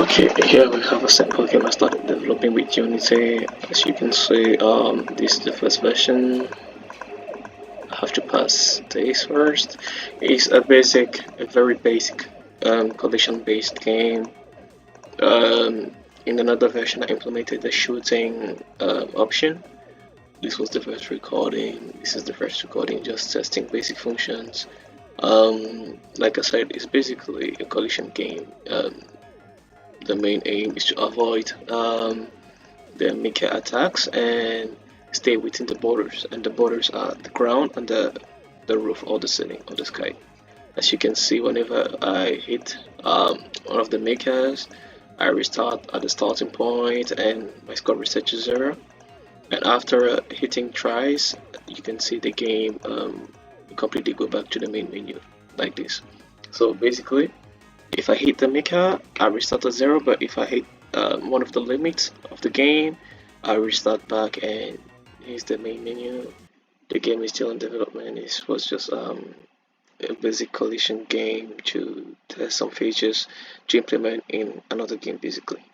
Okay, here we have a sample game I started developing with Unity. As you can see, this is the first version. I have to pass this first. It's a very basic collision-based game. In another version, I implemented the shooting option. This was the first recording. This is the first recording, just testing basic functions. Like I said, it's basically a collision game. The main aim is to avoid the Mecha attacks and stay within the borders. And the borders are the ground and the roof or the ceiling or the sky. As you can see, whenever I hit one of the Mechas, I restart at the starting point and my score resets to 0. And after hitting tries, you can see the game completely go back to the main menu like this. So basically, if I hit the Mecha, I restart at 0, but if I hit one of the limits of the game, I restart back and here's the main menu. The game is still in development. It was just a basic collision game to test some features to implement in another game basically.